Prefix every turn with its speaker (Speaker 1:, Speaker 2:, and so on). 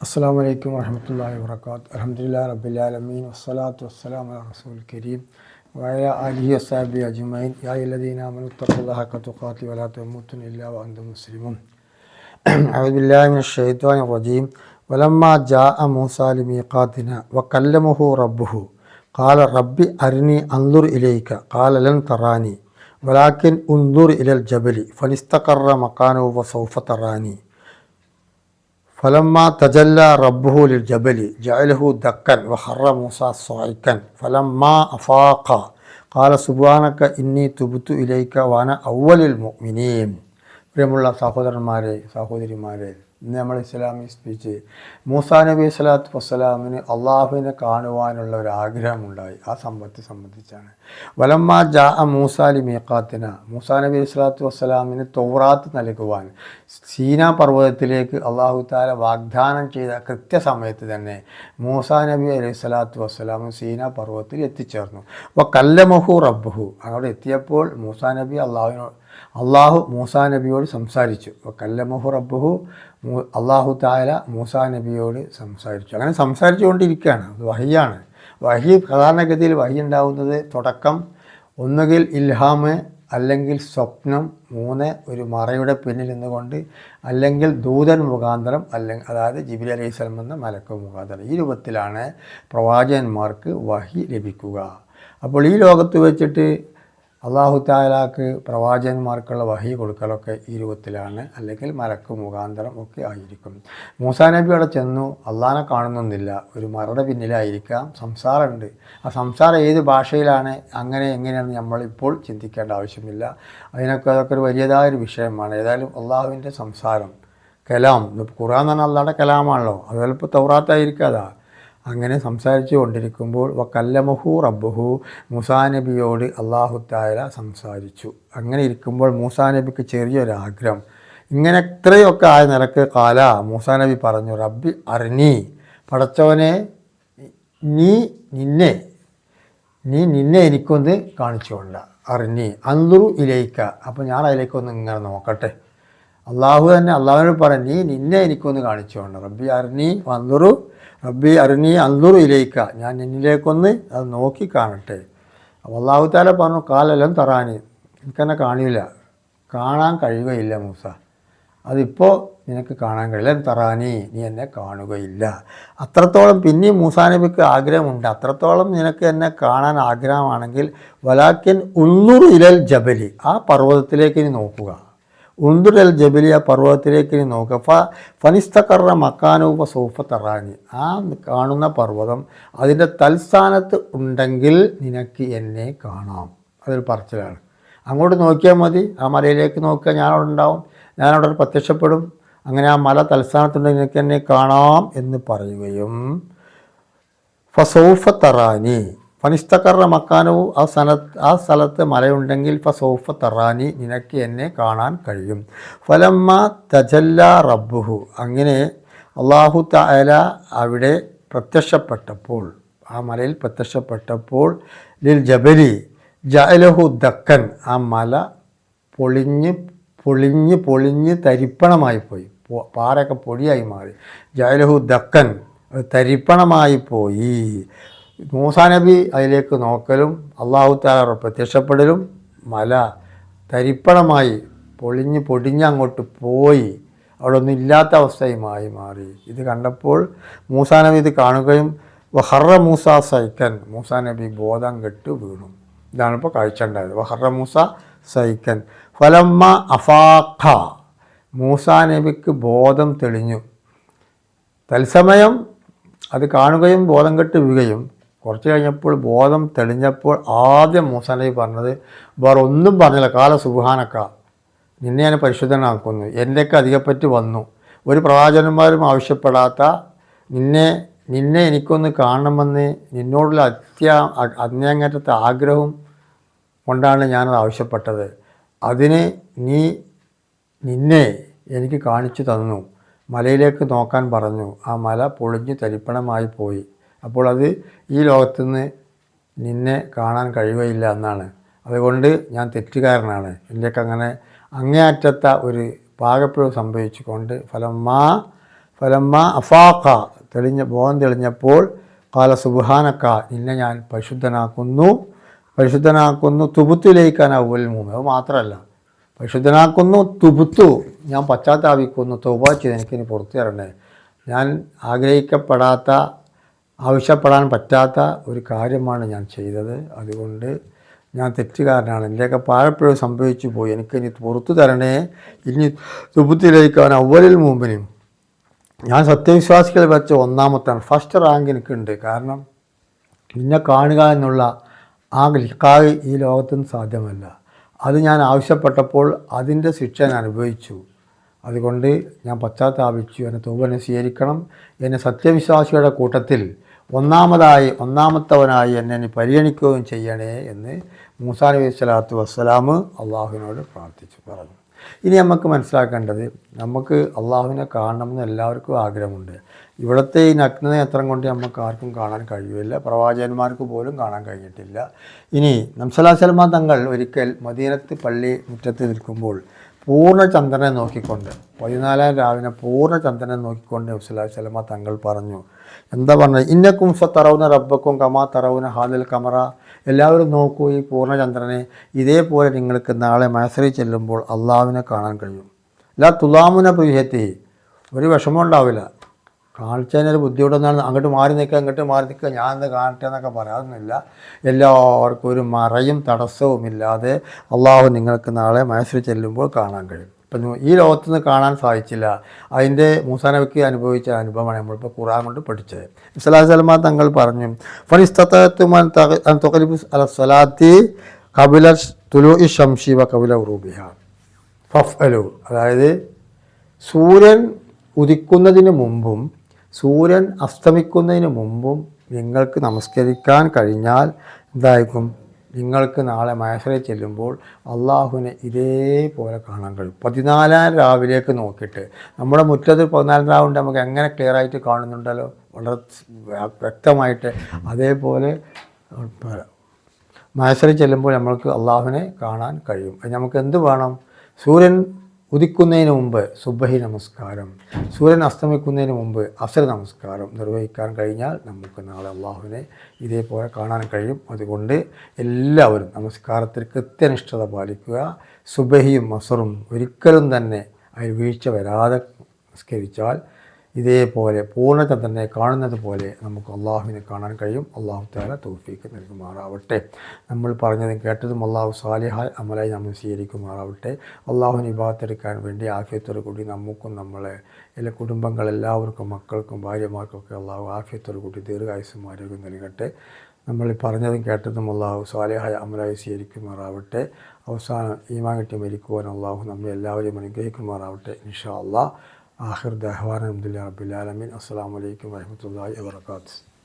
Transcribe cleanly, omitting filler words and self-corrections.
Speaker 1: അസ്സലാമു അലൈക്കും വറഹ്മത്തുള്ളാഹി വബറകാതുഹു. അൽഹംദുലില്ലാഹി റബ്ബിൽ ആലമീൻ വസ്സലാത്തു വസ്സലാമു അലാ റസൂലിൽ കരീം വഅലാ ആലിഹി വസ്സഹ്ബിഹി അജ്മഈൻ. യാ അയ്യുഹല്ലദീന ആമനൂ ഇത്തഖുല്ലാഹ ഹഖ്ക തുഖാതിഹി വലാ തമൂതുന്ന ഇല്ലാ വഅൻതും മുസ്ലിമൂൻ. അഊദു ബില്ലാഹി മിനശ് ശൈത്വാനിർ റജീം. വലമ്മാ ജാഅ മൂസാ ലിമീഖാതിനാ വകല്ലമഹു റബ്ബുഹു ഖാല റബ്ബി അരിനി അൻദുർ ഇലൈക ഖാല ലൻ തറാനി വലാകിൻ ഉൻദുർ ഇലൽ ജബലി ഫനിസ്തഖറ മകാനഹു ഫസൗഫ തറാനി ഫലമ്മ തജല്ല റബ്ബുഹു ലിൽ ജബലി ജഅലഹു ദക്കൻ വഖറ മൂസ സ്വായിക്കൻ ഫലമ്മ അഫാഖ ഖാല സുബ്ഹാനക ഇന്നി തുബ്തു ഇലൈക വഅന അവ്വലുൽ മുഅ്മിനീൻ. പ്രിയമുള്ള സഹോദരന്മാരെ, സഹോദരിമാരെ, ഇന്ന് നമ്മൾ ഇസ്ലാമിക് സ്പീച്ച് മൂസാ നബി സ്വലാത്തു വസ്സലാമിന് അള്ളാഹുവിനെ കാണുവാനുള്ള ഒരു ആഗ്രഹമുണ്ടായി. ആ സംബന്ധിച്ചാണ്. വലമ്മ ജാഅ മൂസാ ലിമീഖാത്തിന, മൂസാ നബി സ്വലാത്തു വസ്സലാമിന് തൗറാത്ത് നൽകുവാൻ സീനാ പർവ്വതത്തിലേക്ക് അള്ളാഹു തആല വാഗ്ദാനം ചെയ്ത കൃത്യസമയത്ത് തന്നെ മൂസാ നബി അലൈഹി സ്വലാത്തു വസ്സലാം സീനാ പർവ്വതത്തിൽ എത്തിച്ചേർന്നു. കല്ലമഹു റബ്ബുഹു, അവിടെ എത്തിയപ്പോൾ മൂസാ നബി അള്ളാഹു മൂസാ നബിയോട് സംസാരിച്ചു. കല്ലമഹു റബ്ബുഹു, അള്ളാഹു തആല മൂസാ നബിയോട് സംസാരിച്ചു. അങ്ങനെ സംസാരിച്ചുകൊണ്ടിരിക്കുകയാണ്. അത് വഹിയാണ്. വഹി സാധാരണഗതിയിൽ വഹി ഉണ്ടാവുന്നത് തുടക്കം ഒന്നുകിൽ ഇൽഹാമ്, അല്ലെങ്കിൽ സ്വപ്നം, ഒരു മറയുടെ പിന്നിൽ നിന്നുകൊണ്ട്, അല്ലെങ്കിൽ ദൂതൻ മുഖാന്തരം, അതായത് ജിബ്രീൽ അലൈഹിസ്സലാം എന്ന മലക്ക് മുഖാന്തരം. ഈ രൂപത്തിലാണ് പ്രവാചകന്മാർക്ക് വഹി ലഭിക്കുക. അപ്പോൾ ഈ ലോകത്ത് വെച്ചിട്ട് അള്ളാഹു തആലാക്ക് പ്രവാചകന്മാർക്കുള്ള വഹി കൊടുക്കലൊക്കെ ഈ രൂപത്തിലാണ്, അല്ലെങ്കിൽ മലക്ക് മുഖാന്തരം ഒക്കെ ആയിരിക്കും. മൂസാ നബി അവിടെ ചെന്നു, അള്ളാഹിനെ കാണുന്നൊന്നുമില്ല, ഒരു മറയുടെ പിന്നിലായിരിക്കാം, സംസാരമുണ്ട്. ആ സംസാരം ഏത് ഭാഷയിലാണ്, എങ്ങനെയാണെന്ന് നമ്മളിപ്പോൾ ചിന്തിക്കേണ്ട ആവശ്യമില്ല. അതൊക്കെ ഒരു വലിയതായൊരു വിഷയമാണ്. ഏതായാലും അള്ളാഹുവിൻ്റെ സംസാരം, കലാം, ഖുർആൻ എന്ന് പറഞ്ഞാൽ അള്ളാഹുടെ കലാമാണല്ലോ, അതുപോലെ ഇപ്പോൾ തൗറാത്തായിരിക്കാതാ. അങ്ങനെ സംസാരിച്ചു കൊണ്ടിരിക്കുമ്പോൾ വകല്ലമഹു റബ്ബുഹു, മൂസാ നബിയോട് അള്ളാഹു തആല സംസാരിച്ചു. അങ്ങനെ ഇരിക്കുമ്പോൾ മൂസാ നബിക്ക് ചെറിയൊരാഗ്രഹം. ഇങ്ങനെ ഇത്രയൊക്കെ ആയ നിലക്ക് കാല മൂസാ നബി പറഞ്ഞു, റബ്ബി അർനി, പടച്ചവനെ നിന്നെ എനിക്കൊന്ന് കാണിച്ചുകൊണ്ട. അർനി അൻദുറു ഇലൈക, അപ്പോൾ ഞാൻ അതിലേക്കൊന്ന് ഇങ്ങനെ നോക്കട്ടെ. അള്ളാഹുവിനോട് പറഞ്ഞു, നിന്നെ എനിക്കൊന്ന് കാണിച്ചുകൊണ്ട്. റബ്ബി അർനി അൻദുറു ഇലൈക, ഞാൻ നിന്നിലേക്കൊന്ന് അത് നോക്കി കാണട്ടെ. അപ്പോൾ അള്ളാഹു തആല പറഞ്ഞു, ഖാല തറാനി, എനിക്കെന്നെ കാണാൻ കഴിയുകയില്ല മൂസ, അതിപ്പോൾ നിനക്ക് കാണാൻ കഴിയില്ല. തറാനി, നീ എന്നെ കാണുകയില്ല. അത്രത്തോളം പിന്നെയും മൂസാ നബിക്ക് ആഗ്രഹമുണ്ട്. അത്രത്തോളം നിനക്ക് എന്നെ കാണാൻ ആഗ്രഹമാണെങ്കിൽ വലാക്കിൻ ഉൻദുർ ഇലൽ ജബലി, ആ പർവ്വതത്തിലേക്ക് നീ നോക്കുക. ഉൻദുർ ഇലൽ ജബലി, ആ പർവ്വതത്തിലേക്ക് നീ നോക്കുക. ഫനിസ്തഖറ മകാനഹു ഫസൗഫ തറാനി, ആ കാണുന്ന പർവ്വതം അതിൻ്റെ തൽസ്ഥാനത്ത് ഉണ്ടെങ്കിൽ നിനക്ക് എന്നെ കാണാം. അതൊരു പറച്ചിലാണ്. അങ്ങോട്ട് നോക്കിയാൽ മതി, ആ മലയിലേക്ക് നോക്കുക, ഞാനവിടെ ഉണ്ടാവും, ഞാനവിടെ പ്രത്യക്ഷപ്പെടും. അങ്ങനെ ആ മല തൽസ്ഥാനത്തുണ്ടെങ്കിൽ നിനക്ക് എന്നെ കാണാം എന്ന് പറയുകയും ഫസൗഫ തറാനി, ഫനിസ്തഖറ മക്കാനഹു, ആ സ്ഥലത്ത് മലയുണ്ടെങ്കിൽ ഫസൗഫ തറാനി, നിനക്ക് എന്നെ കാണാൻ കഴിയും. ഫലമ്മ തജല്ല റബ്ബുഹു, അങ്ങനെ അള്ളാഹു തആല അവിടെ പ്രത്യക്ഷപ്പെട്ടപ്പോൾ, ആ മലയിൽ പ്രത്യക്ഷപ്പെട്ടപ്പോൾ ലിൽ ജബലി ജഅലഹു ദക്കൻ, ആ മല പൊളിഞ്ഞ് തരിപ്പണമായി പോയി, പാറയൊക്കെ പൊടിയായി മാറി. ജഅലഹു ദക്കൻ, തരിപ്പണമായി പോയി. മൂസാ നബി അതിലേക്ക് നോക്കലും അള്ളാഹു തആല പ്രത്യക്ഷപ്പെടലും മല തരിപ്പണമായി പൊടിഞ്ഞ് അങ്ങോട്ട് പോയി, അവിടെ ഒന്നും ഇല്ലാത്ത അവസ്ഥയുമായി മാറി. ഇത് കണ്ടപ്പോൾ മൂസാ നബി ഇത് കാണുകയും വഖറ മൂസ സൈക്കൻ, മൂസാ നബി ബോധം കെട്ട് വീണു. ഇതാണിപ്പോൾ കാഴ്ച ഉണ്ടായത്. വഖറ മൂസ സൈക്കൻ ഫലമ്മ അഫാഖ, മൂസാ നബിക്ക് ബോധം തെളിഞ്ഞു. തത്സമയം അത് കാണുകയും ബോധം കെട്ട് വീഴുകയും, കുറച്ച് കഴിഞ്ഞപ്പോൾ ബോധം തെളിഞ്ഞപ്പോൾ ആദ്യം മൂസാ നബി പറഞ്ഞത് വേറെ ഒന്നും പറഞ്ഞില്ല. കാല സുബ്ഹാനക, നിന്നെ ഞാൻ പരിശുദ്ധനാക്കുന്നു, എൻ്റെയൊക്കെ അധികപ്പറ്റ് വന്നു. ഒരു പ്രവാചകന്മാരും ആവശ്യപ്പെടാത്ത നിന്നെ എനിക്കൊന്ന് കാണണമെന്ന് നിന്നോടുള്ള അങ്ങേയറ്റത്തെ ആഗ്രഹം കൊണ്ടാണ് ഞാനത് ആവശ്യപ്പെട്ടത്. അതിന് നിന്നെ എനിക്ക് കാണിച്ചു തന്നു, മലയിലേക്ക് നോക്കാൻ പറഞ്ഞു. ആ മല പൊളിഞ്ഞ് തരിപ്പണമായി പോയി. അപ്പോൾ അത് ഈ ലോകത്തുനിന്ന് നിന്നെ കാണാൻ കഴിയുകയില്ല എന്നാണ്. അതുകൊണ്ട് ഞാൻ തെറ്റുകാരനാണ്, എൻ്റെയൊക്കെ അങ്ങനെ അങ്ങേയറ്റത്ത ഒരു പാകപ്പിഴവ് സംഭവിച്ചുകൊണ്ട് ഫലമാ ഫലമ്മ അഫാഖ ബോധം തെളിഞ്ഞപ്പോൾ കാല സുബ്ഹാനക നിന്നെ ഞാൻ പരിശുദ്ധനാക്കുന്നു തുബുത്തിലേക്കാൻ അവൽ മൂന്ന്. അത് മാത്രമല്ല പരിശുദ്ധനാക്കുന്നു തുബുത്തു ഞാൻ പശ്ചാത്താപിക്കുന്നു തൗബ ചെയ്ത് എനിക്കിനി പുറത്തു തരണേ. ഞാൻ ആവശ്യപ്പെടാൻ പറ്റാത്ത ഒരു കാര്യമാണ് ഞാൻ ചെയ്തത്, അതുകൊണ്ട് ഞാൻ തെറ്റുകാരനാണ്, എൻ്റെയൊക്കെ പാഴപ്പിഴവ് സംഭവിച്ചു പോയി, എനിക്കിനി പുറത്തു തരണേ. ഇനി തുബുത്തിലേക്കാൻ അവലിൽ മുമ്പിനും ഞാൻ സത്യവിശ്വാസികളെ വെച്ച് ഒന്നാമത്താണ്, ഫസ്റ്റ് റാങ്ക് എനിക്കുണ്ട്. കാരണം നിന്നെ കാണുക എന്നുള്ള ആ ലിഖായ് ഈ ലോകത്തുനിന്ന് സാധ്യമല്ല. അത് ഞാൻ ആവശ്യപ്പെട്ടപ്പോൾ അതിൻ്റെ ശിക്ഷ ഞാൻ അനുഭവിച്ചു. അതുകൊണ്ട് ഞാൻ പശ്ചാത്താപിച്ചു, എന്നെ തൗബ സ്വീകരിക്കണം, എന്നെ സത്യവിശ്വാസികളുടെ കൂട്ടത്തിൽ ഒന്നാമത്തവനായി എന്നെ പരിഗണിക്കുകയും ചെയ്യണേ എന്ന് മൂസാ നബി സ്വല്ലല്ലാഹു അലൈഹി വസല്ലം അള്ളാഹുവിനോട് പറഞ്ഞു. ഇനി നമുക്ക് മനസ്സിലാക്കേണ്ടത്, നമുക്ക് അള്ളാഹുവിനെ കാണണമെന്ന് എല്ലാവർക്കും ആഗ്രഹമുണ്ട്. ഇവിടുത്തെ ഈ നഗ്നനേത്രം കൊണ്ട് നമുക്ക് ആർക്കും കാണാൻ കഴിയില്ല, പ്രവാചകന്മാർക്ക് പോലും കാണാൻ കഴിഞ്ഞിട്ടില്ല. ഇനി നബി സല്ലല്ലാഹു അലൈഹി വസല്ലം തങ്ങൾ ഒരിക്കൽ മദീനത്ത് പള്ളി മുറ്റത്ത് നിൽക്കുമ്പോൾ പൂർണ്ണചന്ദ്രനെ നോക്കിക്കൊണ്ട് 14 രാവിലെ പൂർണ്ണചന്ദ്രനെ നോക്കിക്കൊണ്ട് നബി സല്ലല്ലാഹു അലൈഹി വസല്ലം തങ്ങൾ പറഞ്ഞു, എന്താ പറഞ്ഞത്? ഇന്നക്കും സതറൗന റബ്ബക്കും കമാ തറൗന ഹാദൽ കമറ, എല്ലാവരും നോക്കൂ ഈ പൂർണ്ണചന്ദ്രനെ, ഇതേപോലെ നിങ്ങൾക്ക് നാളെ മഹ്ശറിൽ ചെല്ലുമ്പോൾ അള്ളാഹുവിനെ കാണാൻ കഴിയും. ലാ തുലാമുന ബിഹത്തി, ഒരു വിഷമം ഉണ്ടാവില്ല, കാണിച്ചതിനൊരു ബുദ്ധിമുട്ടൊന്നാണ്, അങ്ങോട്ട് മാറി നിൽക്കുക ഞാൻ എന്താ കാണട്ടെ എന്നൊക്കെ പറയാതൊന്നുമില്ല. എല്ലാവർക്കും ഒരു മറയും തടസ്സവുമില്ലാതെ അള്ളാഹു നിങ്ങൾക്ക് നാളെ മഹ്ശറിൽ ചെല്ലുമ്പോൾ കാണാൻ കഴിയും. ഇപ്പം ഈ ലോകത്തുനിന്ന് കാണാൻ സാധിച്ചില്ല, അതിൻ്റെ മൂസാ നബിക്ക് അനുഭവിച്ച അനുഭവമാണ് നമ്മളിപ്പോൾ ഖുർആൻ കൊണ്ട് പഠിച്ചത്. സല്ലല്ലാഹു അലൈഹി വസല്ലം തങ്ങൾ പറഞ്ഞു, ഫനിസ്തതഅതും അൻ തുഖരിബു അല സ്വലാത്തി ഖബല തുലൂഇ ശംസി വ ഖബല ഉറൂബിഹ ഫഫ്അലു, അതായത് സൂര്യൻ ഉദിക്കുന്നതിന് മുമ്പും സൂര്യൻ അസ്തമിക്കുന്നതിന് മുമ്പും നിങ്ങൾക്ക് നമസ്കരിക്കാൻ കഴിഞ്ഞാൽ എന്തായിരിക്കും? നിങ്ങൾക്ക് നാളെ മഹ്ശറിൽ ചെല്ലുമ്പോൾ അള്ളാഹുവിനെ ഇതേപോലെ കാണാൻ കഴിയും. 14 രാവിലേക്ക് നോക്കിയിട്ട് നമ്മുടെ മുറ്റത്ത് 14 രാവുണ്ട്, നമുക്ക് എങ്ങനെ ക്ലിയർ ആയിട്ട് കാണുന്നുണ്ടല്ലോ, വളരെ വ്യക്തമായിട്ട്. അതേപോലെ മഹ്ശറിൽ ചെല്ലുമ്പോൾ നമ്മൾക്ക് അള്ളാഹുവിനെ കാണാൻ കഴിയും. അത് നമുക്ക് എന്ത് വേണം? സൂര്യൻ ഉദിക്കുന്നതിന് മുമ്പ് സുബ്ഹി നമസ്കാരം, സൂര്യൻ അസ്തമിക്കുന്നതിന് മുമ്പ് അസ്ർ നമസ്കാരം നിർവഹിക്കാൻ കഴിഞ്ഞാൽ നമുക്ക് നാളെ അള്ളാഹുവിനെ ഇതേപോലെ കാണാൻ കഴിയും. അതുകൊണ്ട് എല്ലാവരും നമസ്കാരത്തിൽ കൃത്യനിഷ്ഠത പാലിക്കുക. സുബ്ഹിയും അസ്റും ഒരിക്കലും തന്നെ അതിൽ വീഴ്ച വരാതെ നമസ്കരിച്ചാൽ ഇതേപോലെ പൂർണ്ണചന്ദ്രനെ കാണുന്നത് പോലെ നമുക്ക് അള്ളാഹുവിനെ കാണാൻ കഴിയും. അള്ളാഹു തആല തൗഫീഖ് നൽകുമാറാവട്ടെ. നമ്മൾ പറഞ്ഞതും കേട്ടതും അള്ളാഹു സാലിഹായ അമലായി നമ്മൾ സ്വീകരിക്കുമാറാവട്ടെ. അള്ളാഹുവിനെ ഇബാദത്തെടുക്കാൻ വേണ്ടി ആഫിയത്തോടു കൂടി നമുക്കും നമ്മളെ എല്ലാ കുടുംബങ്ങളെല്ലാവർക്കും മക്കൾക്കും ഭാര്യമാർക്കൊക്കെ അള്ളാഹു ആഫിയത്തോടു കൂടി ദീർഘായുസ്സും ആരോഗ്യം നൽകട്ടെ. നമ്മൾ പറഞ്ഞതും കേട്ടതും അള്ളാഹു സാലിഹായ അമലായി സ്വീകരിക്കുമാറാവട്ടെ. അവസാനം ഈമാൻ കിട്ടി മരിക്കുവാൻ അള്ളാഹു നമ്മെ എല്ലാവരെയും അനുഗ്രഹിക്കുമാറാവട്ടെ. ഇൻഷാ അള്ളാഹ്. ആഖിർ ദഅ്വാനാ അൽഹംദുലില്ലാഹി റബ്ബിൽ ആലമീൻ. അസ്സലാമു അലൈക്കും വറഹ്മത്തുള്ളാഹി വബറകാതുഹു.